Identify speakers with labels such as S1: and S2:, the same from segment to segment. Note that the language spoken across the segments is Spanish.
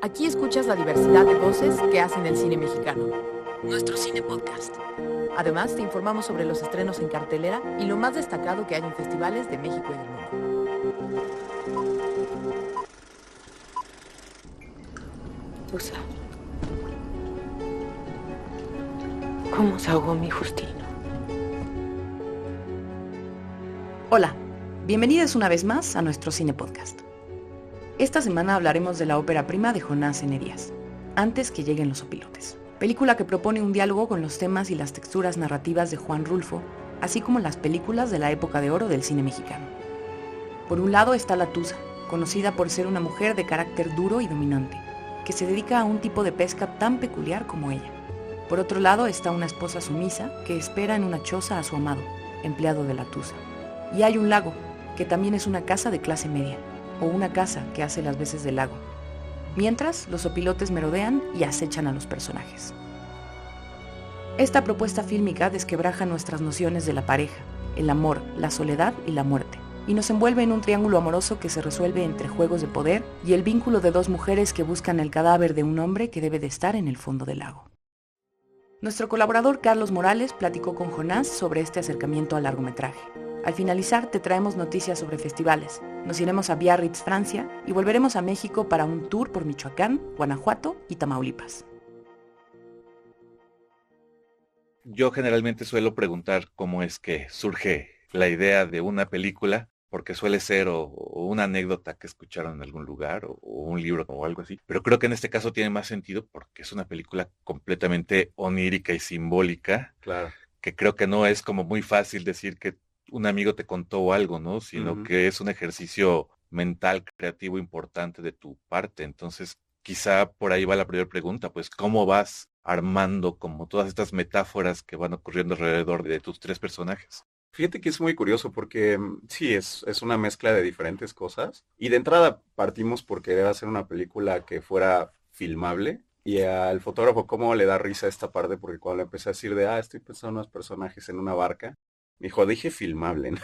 S1: Aquí escuchas la diversidad de voces que hacen el cine mexicano. Nuestro Cine Podcast. Además, te informamos sobre los estrenos en cartelera y lo más destacado que hay en festivales de México y del mundo.
S2: Tusa, ¿cómo se ahogó mi Justino?
S3: Hola, bienvenidas una vez más a nuestro Cine Podcast. Esta semana hablaremos de la ópera prima de Jonás Díaz, Antes que lleguen los opilotes, película que propone un diálogo con los temas y las texturas narrativas de Juan Rulfo, así como las películas de la época de oro del cine mexicano. Por un lado está la Tusa, conocida por ser una mujer de carácter duro y dominante, que se dedica a un tipo de pesca tan peculiar como ella. Por otro lado está una esposa sumisa que espera en una choza a su amado, empleado de la Tusa. Y hay un lago, que también es una casa de clase media, o una casa que hace las veces de lago. Mientras, los opilotes merodean y acechan a los personajes. Esta propuesta fílmica desquebraja nuestras nociones de la pareja, el amor, la soledad y la muerte, y nos envuelve en un triángulo amoroso que se resuelve entre juegos de poder y el vínculo de dos mujeres que buscan el cadáver de un hombre que debe de estar en el fondo del lago. Nuestro colaborador Carlos Morales platicó con Jonás sobre este acercamiento al largometraje. Al finalizar te traemos noticias sobre festivales. Nos iremos a Biarritz, Francia, y volveremos a México para un tour por Michoacán, Guanajuato y Tamaulipas.
S4: Yo generalmente suelo preguntar cómo es que surge la idea de una película, porque suele ser o una anécdota que escucharon en algún lugar o un libro o algo así. Pero creo que en este caso tiene más sentido porque es una película completamente onírica y simbólica.
S5: Claro.
S4: Que creo que no es como muy fácil decir que un amigo te contó algo, ¿no? Sino que es un ejercicio mental, creativo importante de tu parte. Entonces, quizá por ahí va la primera pregunta, pues, ¿cómo vas armando como todas estas metáforas que van ocurriendo alrededor de tus tres personajes?
S5: Fíjate que es muy curioso porque sí, es una mezcla de diferentes cosas. Y de entrada partimos por querer hacer una película que fuera filmable. Y al fotógrafo, ¿cómo le da risa esta parte? Porque cuando le empecé a decir estoy pensando en unos personajes en una barca, me dijo, dije filmable, ¿no?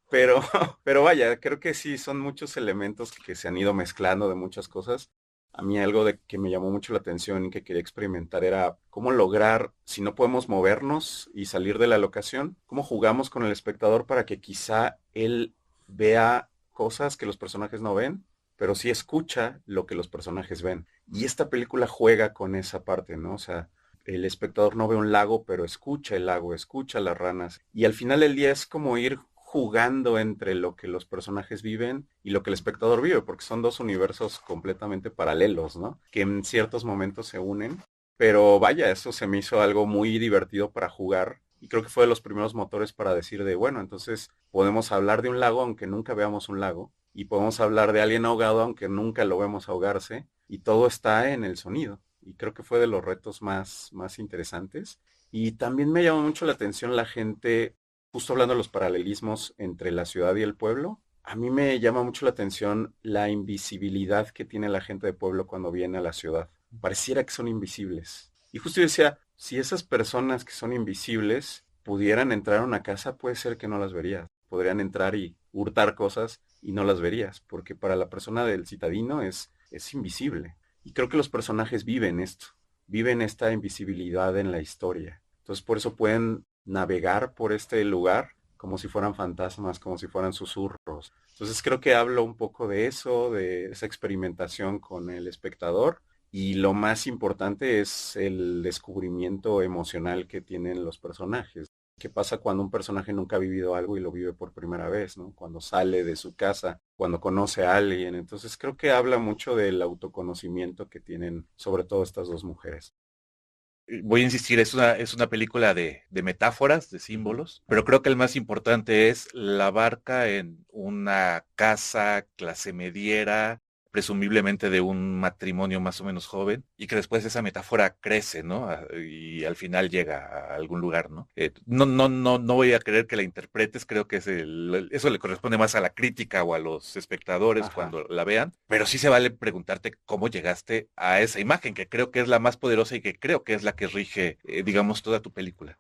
S5: Pero, pero vaya, creo que sí, son muchos elementos que se han ido mezclando de muchas cosas. A mí algo de que me llamó mucho la atención y que quería experimentar era cómo lograr, si no podemos movernos y salir de la locación, cómo jugamos con el espectador para que quizá él vea cosas que los personajes no ven, pero sí escucha lo que los personajes ven. Y esta película juega con esa parte, ¿no? O sea, el espectador no ve un lago, pero escucha el lago, escucha las ranas. Y al final del día es como ir jugando entre lo que los personajes viven y lo que el espectador vive, porque son dos universos completamente paralelos, ¿no? Que en ciertos momentos se unen. Pero vaya, eso se me hizo algo muy divertido para jugar. Y creo que fue de los primeros motores para decir bueno, entonces podemos hablar de un lago aunque nunca veamos un lago. Y podemos hablar de alguien ahogado aunque nunca lo vemos ahogarse. Y todo está en el sonido. Y creo que fue de los retos más interesantes. Y también me llamó mucho la atención la gente, justo hablando de los paralelismos entre la ciudad y el pueblo. A mí me llama mucho la atención la invisibilidad que tiene la gente de pueblo cuando viene a la ciudad. Pareciera que son invisibles. Y justo yo decía, si esas personas que son invisibles pudieran entrar a una casa, puede ser que no las verías. Podrían entrar y hurtar cosas y no las verías, porque para la persona del citadino es invisible. Y creo que los personajes viven esto, viven esta invisibilidad en la historia. Entonces por eso pueden navegar por este lugar como si fueran fantasmas, como si fueran susurros. Entonces creo que hablo un poco de eso, de esa experimentación con el espectador. Y lo más importante es el descubrimiento emocional que tienen los personajes. ¿Qué pasa cuando un personaje nunca ha vivido algo y lo vive por primera vez, ¿no? Cuando sale de su casa, cuando conoce a alguien. Entonces creo que habla mucho del autoconocimiento que tienen sobre todo estas dos mujeres.
S4: Voy a insistir, es una película de metáforas, de símbolos, pero creo que el más importante es la barca en una casa clase mediera, presumiblemente de un matrimonio más o menos joven, y que después esa metáfora crece, ¿no? Y al final llega a algún lugar, ¿no? No voy a creer que la interpretes, creo que eso le corresponde más a la crítica o a los espectadores
S5: Ajá.
S4: cuando la vean, pero sí se vale preguntarte cómo llegaste a esa imagen, que creo que es la más poderosa y que creo que es la que rige, digamos, toda tu película.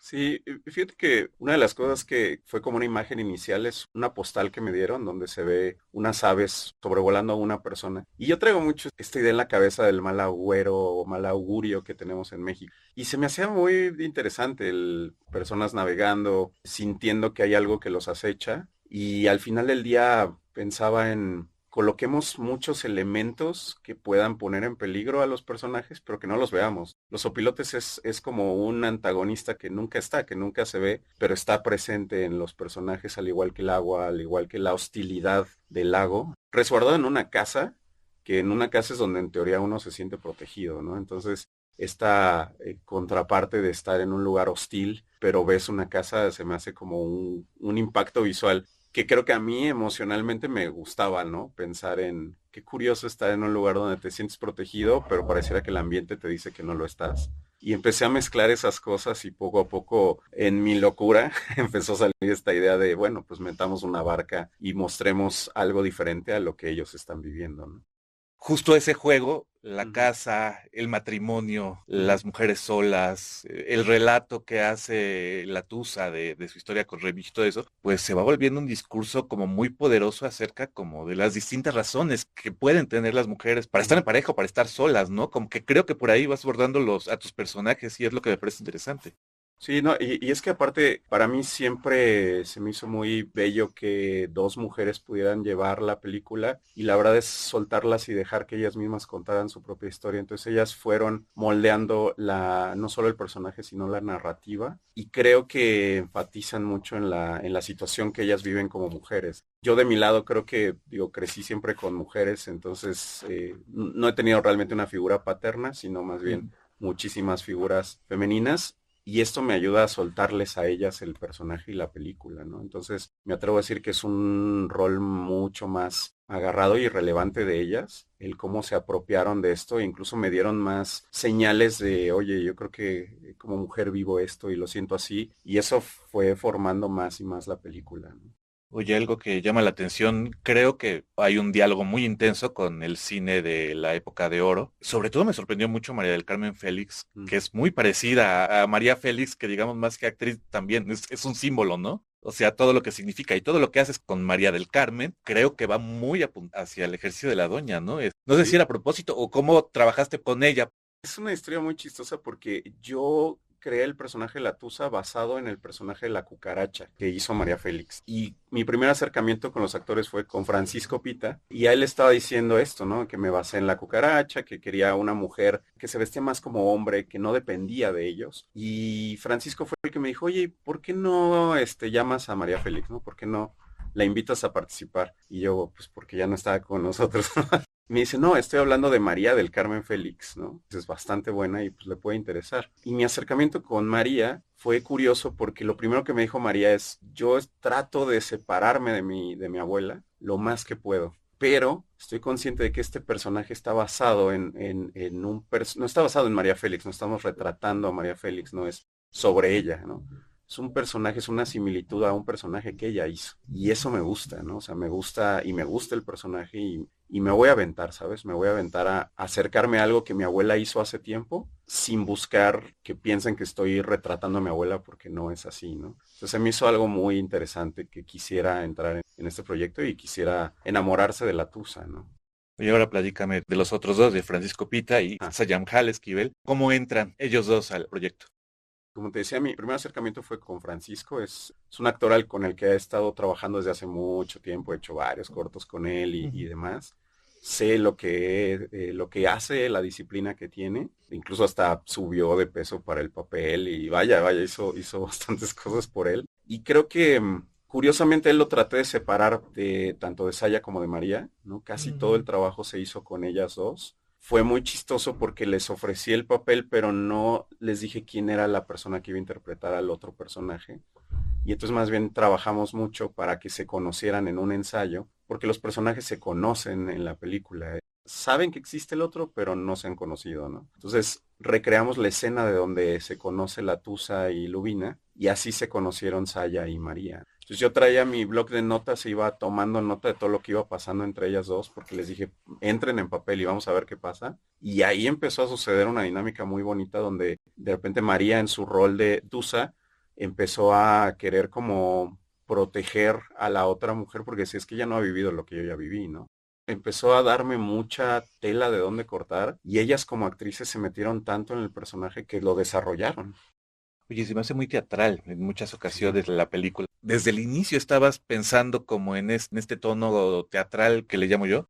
S5: Sí, fíjate que una de las cosas que fue como una imagen inicial es una postal que me dieron donde se ve unas aves sobrevolando a una persona. Y yo traigo mucho esta idea en la cabeza del mal agüero o mal augurio que tenemos en México. Y se me hacía muy interesante el personas navegando, sintiendo que hay algo que los acecha. Y al final del día pensaba en coloquemos muchos elementos que puedan poner en peligro a los personajes, pero que no los veamos. Los opilotes es como un antagonista que nunca está, que nunca se ve, pero está presente en los personajes, al igual que el agua, al igual que la hostilidad del lago, resguardado en una casa, que en una casa es donde en teoría uno se siente protegido, ¿no? Entonces, esta contraparte de estar en un lugar hostil, pero ves una casa, se me hace como un impacto visual que creo que a mí emocionalmente me gustaba, ¿no? Pensar en qué curioso estar en un lugar donde te sientes protegido, pero pareciera que el ambiente te dice que no lo estás. Y empecé a mezclar esas cosas y poco a poco en mi locura empezó a salir esta idea de, bueno, pues metamos una barca y mostremos algo diferente a lo que ellos están viviendo, ¿no?
S4: Justo ese juego, la
S5: Ujú.
S4: casa, el matrimonio, las mujeres solas, el relato que hace la Tusa de su historia con Remig y todo eso, pues se va volviendo un discurso como muy poderoso acerca como de las distintas razones que pueden tener las mujeres para estar en pareja o para estar solas, ¿no? Como que creo que por ahí vas abordando a tus personajes y es lo que me parece interesante.
S5: Sí, no, y es que aparte, para mí siempre se me hizo muy bello que dos mujeres pudieran llevar la película y la verdad es soltarlas y dejar que ellas mismas contaran su propia historia. Entonces ellas fueron moldeando no solo el personaje, sino la narrativa y creo que enfatizan mucho en la situación que ellas viven como mujeres. Yo de mi lado creo que, digo, crecí siempre con mujeres, entonces no he tenido realmente una figura paterna, sino más bien muchísimas figuras femeninas y esto me ayuda a soltarles a ellas el personaje y la película, ¿no? Entonces me atrevo a decir que es un rol mucho más agarrado y relevante de ellas, el cómo se apropiaron de esto e incluso me dieron más señales de, oye, yo creo que como mujer vivo esto y lo siento así, y eso fue formando más y más la película, ¿no?
S4: Oye, algo que llama la atención, creo que hay un diálogo muy intenso con el cine de la época de oro. Sobre todo me sorprendió mucho María del Carmen Félix, que
S5: Ujú.
S4: es muy parecida a María Félix, que digamos más que actriz también es un símbolo, ¿no? O sea, todo lo que significa y todo lo que haces con María del Carmen, creo que va muy hacia el ejercicio de la doña, ¿no? No sé si
S5: Sí,
S4: era a propósito o cómo trabajaste con ella.
S5: es una historia muy chistosa porque yo creé el personaje de la Tusa basado en el personaje de la cucaracha que hizo María Félix. Y mi primer acercamiento con los actores fue con Francisco Pita y a él estaba diciendo esto, ¿no? Que me basé en la cucaracha, que quería una mujer que se vestía más como hombre, que no dependía de ellos. Y Francisco fue el que me dijo, oye, ¿por qué no llamas a María Félix, ¿no? ¿Por qué no la invitas a participar? Y yo, pues porque ya no estaba con nosotros. Me dice, no, estoy hablando de María del Carmen Félix, ¿no? Es bastante buena y pues le puede interesar. Y mi acercamiento con María fue curioso porque lo primero que me dijo María es, yo trato de separarme de mi abuela lo más que puedo. Pero estoy consciente de que este personaje está basado no está basado en María Félix, no estamos retratando a María Félix, no es sobre ella, ¿no? Es un personaje, es una similitud a un personaje que ella hizo. Y eso me gusta, ¿no? O sea, me gusta y me gusta el personaje y me voy a aventar, ¿sabes? Me voy a aventar a acercarme a algo que mi abuela hizo hace tiempo sin buscar que piensen que estoy retratando a mi abuela porque no es así, ¿no? Entonces se me hizo algo muy interesante que quisiera entrar en este proyecto y quisiera enamorarse de la Tusa, ¿no?
S4: Y ahora platícame de los otros dos, de Francisco Pita y
S5: Ah,
S4: Sayam Hal Esquivel. ¿Cómo entran ellos dos al proyecto?
S5: como te decía, mi primer acercamiento fue con Francisco. Es un actor con el que he estado trabajando desde hace mucho tiempo. He hecho varios cortos con él y demás. Sé lo que hace, la disciplina que tiene. Incluso hasta subió de peso para el papel y vaya, hizo bastantes cosas por él. Y creo que curiosamente él lo traté de separar tanto de Saya como de María, ¿no? Casi todo el trabajo se hizo con ellas dos. Fue muy chistoso porque les ofrecí el papel, pero no les dije quién era la persona que iba a interpretar al otro personaje. Y entonces más bien trabajamos mucho para que se conocieran en un ensayo, porque los personajes se conocen en la película. Saben que existe el otro, pero no se han conocido, ¿no? Entonces recreamos la escena de donde se conoce la Tusa y Lubina, y así se conocieron Saya y María. Entonces yo traía mi blog de notas e iba tomando nota de todo lo que iba pasando entre ellas dos, porque les dije, entren en papel y vamos a ver qué pasa. Y ahí empezó a suceder una dinámica muy bonita donde de repente María en su rol de Tusa empezó a querer como proteger a la otra mujer porque si es que ella no ha vivido lo que yo ya viví, ¿no? Empezó a darme mucha tela de dónde cortar y ellas como actrices se metieron tanto en el personaje que lo desarrollaron.
S4: Oye, se me hace muy teatral en muchas ocasiones la película. ¿Desde el inicio estabas pensando como en este tono teatral que le llamo yo?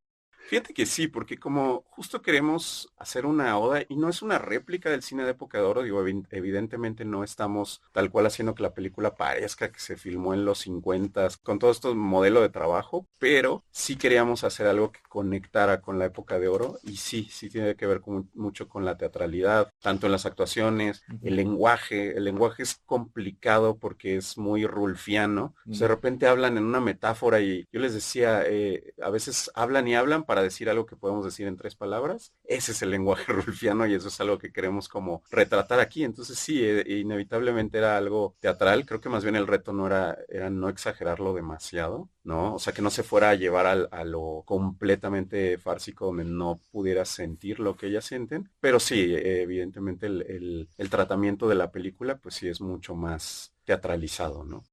S5: Fíjate que sí, porque como justo queremos hacer una oda y no es una réplica del cine de época de oro, digo, evidentemente no estamos tal cual haciendo que la película parezca que se filmó en los 50 con todo este modelo de trabajo, pero sí queríamos hacer algo que conectara con la época de oro y sí tiene que ver mucho con la teatralidad, tanto en las actuaciones, el lenguaje es complicado porque es muy rulfiano, de repente hablan en una metáfora y yo les decía, a veces hablan y hablan para decir algo que podemos decir en 3 palabras. Ese es el lenguaje rulfiano y eso es algo que queremos como retratar aquí. Entonces sí, inevitablemente era algo teatral. Creo que más bien el reto era no exagerarlo demasiado, ¿no? O sea, que no se fuera a llevar a lo completamente fársico donde no pudieras sentir lo que ellas sienten. Pero sí, evidentemente el tratamiento de la película pues sí es mucho más teatralizado, ¿no?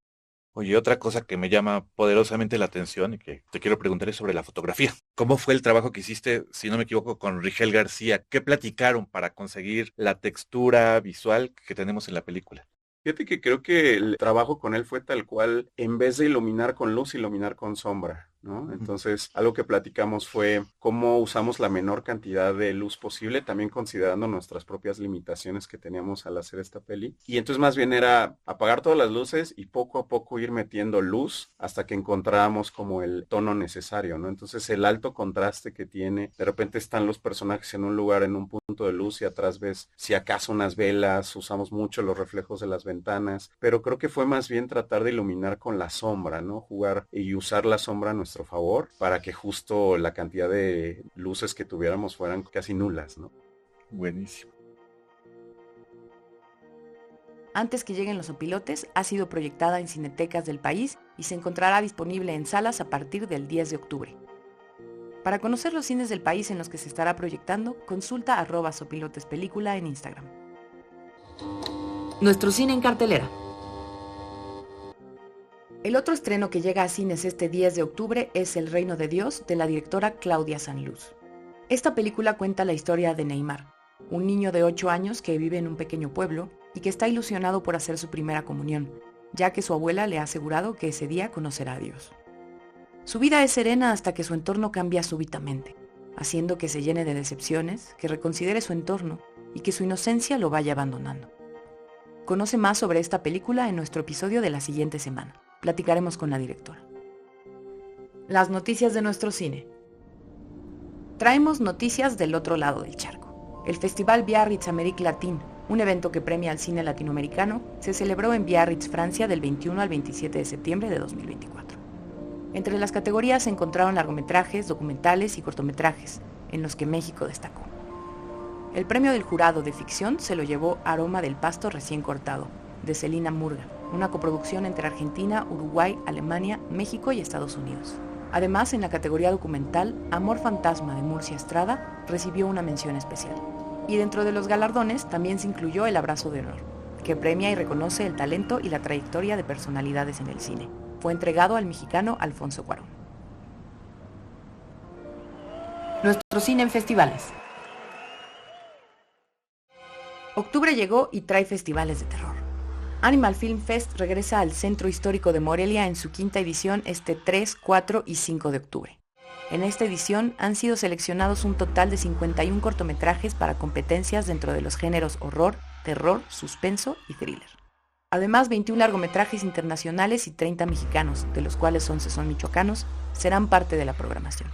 S4: Oye, otra cosa que me llama poderosamente la atención y que te quiero preguntar es sobre la fotografía. ¿Cómo fue el trabajo que hiciste, si no me equivoco, con Rigel García? ¿Qué platicaron para conseguir la textura visual que tenemos en la película?
S5: Fíjate que creo que el trabajo con él fue tal cual, en vez de iluminar con luz, iluminar con sombra, ¿no? Entonces, algo que platicamos fue cómo usamos la menor cantidad de luz posible, también considerando nuestras propias limitaciones que teníamos al hacer esta peli. Y entonces más bien era apagar todas las luces y poco a poco ir metiendo luz hasta que encontrábamos como el tono necesario, ¿no? Entonces, el alto contraste que tiene, de repente están los personajes en un lugar, en un punto de luz y atrás ves si acaso unas velas, usamos mucho los reflejos de las ventanas, pero creo que fue más bien tratar de iluminar con la sombra, ¿no? Jugar y usar la sombra a nuestro favor para que justo la cantidad de luces que tuviéramos fueran casi nulas, ¿no?
S4: Buenísimo.
S3: Antes que lleguen los opilotes, ha sido proyectada en cinetecas del país y se encontrará disponible en salas a partir del 10 de octubre. Para conocer los cines del país en los que se estará proyectando, consulta @sopilotespelícula en Instagram.
S1: Nuestro cine en cartelera.
S3: El otro estreno que llega a cines este 10 de octubre es El Reino de Dios, de la directora Claudia Sanluz. Esta película cuenta la historia de Neymar, un niño de 8 años que vive en un pequeño pueblo y que está ilusionado por hacer su primera comunión, ya que su abuela le ha asegurado que ese día conocerá a Dios. Su vida es serena hasta que su entorno cambia súbitamente, haciendo que se llene de decepciones, que reconsidere su entorno y que su inocencia lo vaya abandonando. Conoce más sobre esta película en nuestro episodio de la siguiente semana. Platicaremos con la directora. Las noticias de nuestro cine. Traemos noticias del otro lado del charco. El Festival Biarritz Amérique Latine, un evento que premia al cine latinoamericano, se celebró en Biarritz, Francia, del 21 al 27 de septiembre de 2024. Entre las categorías se encontraron largometrajes, documentales y cortometrajes, en los que México destacó. El premio del jurado de ficción se lo llevó Aroma del pasto recién cortado, de Celina Murga, una coproducción entre Argentina, Uruguay, Alemania, México y Estados Unidos. Además, en la categoría documental, Amor Fantasma de Murcia Estrada recibió una mención especial. Y dentro de los galardones también se incluyó el Abrazo de Honor, que premia y reconoce el talento y la trayectoria de personalidades en el cine. Fue entregado al mexicano Alfonso Cuarón.
S1: Nuestro cine en festivales.
S3: Octubre llegó y trae festivales de terror. Animal Film Fest regresa al Centro Histórico de Morelia en su 5ª edición este 3, 4 y 5 de octubre. En esta edición han sido seleccionados un total de 51 cortometrajes para competencias dentro de los géneros horror, terror, suspenso y thriller. Además, 21 largometrajes internacionales y 30 mexicanos, de los cuales 11 son michoacanos, serán parte de la programación.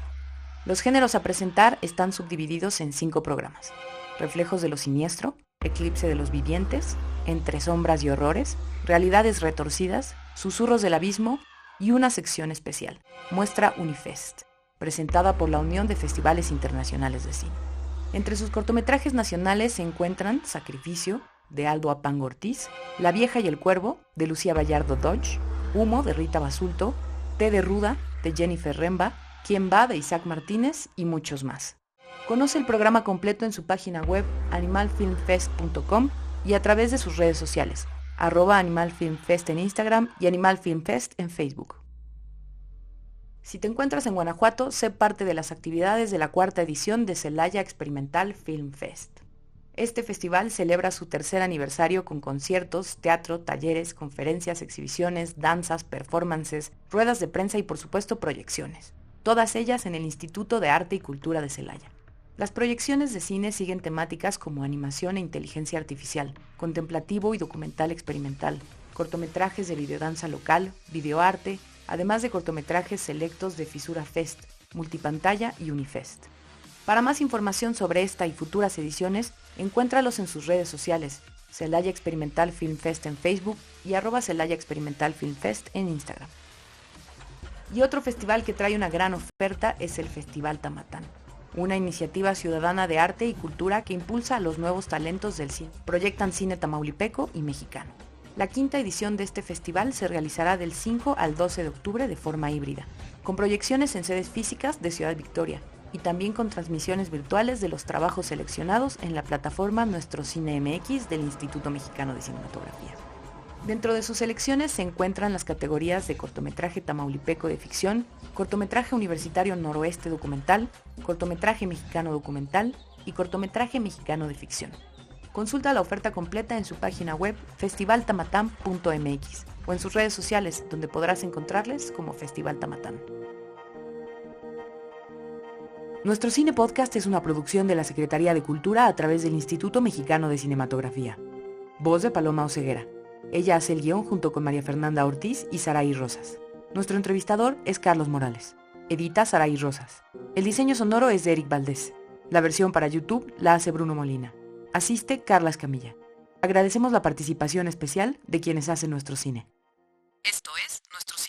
S3: Los géneros a presentar están subdivididos en 5 programas: Reflejos de lo Siniestro, Eclipse de los Vivientes, Entre Sombras y Horrores, Realidades Retorcidas, Susurros del Abismo y una sección especial, Muestra Unifest, presentada por la Unión de Festivales Internacionales de Cine. Entre sus cortometrajes nacionales se encuentran Sacrificio, de Aldo Apango Ortiz, La Vieja y el Cuervo, de Lucía Vallardo Dodge, Humo, de Rita Basulto, Té de Ruda, de Jennifer Remba, Quién va, de Isaac Martínez y muchos más. Conoce el programa completo en su página web animalfilmfest.com y a través de sus redes sociales, @AnimalFilmFest en Instagram y Animal Film Fest en Facebook. Si te encuentras en Guanajuato, sé parte de las actividades de la 4ª edición de Celaya Experimental Film Fest. Este festival celebra su tercer aniversario con conciertos, teatro, talleres, conferencias, exhibiciones, danzas, performances, ruedas de prensa y por supuesto proyecciones. Todas ellas en el Instituto de Arte y Cultura de Celaya. Las proyecciones de cine siguen temáticas como animación e inteligencia artificial, contemplativo y documental experimental, cortometrajes de videodanza local, videoarte, además de cortometrajes selectos de Fisura Fest, Multipantalla y Unifest. Para más información sobre esta y futuras ediciones, encuéntralos en sus redes sociales, Celaya Experimental Film Fest en Facebook y @Celaya Experimental Film Fest en Instagram. Y otro festival que trae una gran oferta es el Festival Tamatán, una iniciativa ciudadana de arte y cultura que impulsa a los nuevos talentos del cine. Proyectan cine tamaulipeco y mexicano. La 5ª edición de este festival se realizará del 5 al 12 de octubre de forma híbrida, con proyecciones en sedes físicas de Ciudad Victoria y también con transmisiones virtuales de los trabajos seleccionados en la plataforma Nuestro Cine MX del Instituto Mexicano de Cinematografía. Dentro de sus selecciones se encuentran las categorías de cortometraje tamaulipeco de ficción, cortometraje universitario noroeste documental, cortometraje mexicano documental y cortometraje mexicano de ficción. Consulta la oferta completa en su página web festivaltamatán.mx o en sus redes sociales, donde podrás encontrarles como Festival Tamatán. Nuestro Cine Podcast es una producción de la Secretaría de Cultura a través del Instituto Mexicano de Cinematografía. Voz de Paloma Oseguera. Ella hace el guión junto con María Fernanda Ortiz y Saraí Rosas. Nuestro entrevistador es Carlos Morales. Edita Saraí Rosas. El diseño sonoro es de Eric Valdés. La versión para YouTube la hace Bruno Molina. Asiste Carla Escamilla. Agradecemos la participación especial de quienes hacen nuestro cine.
S1: Esto es Nuestro Cine.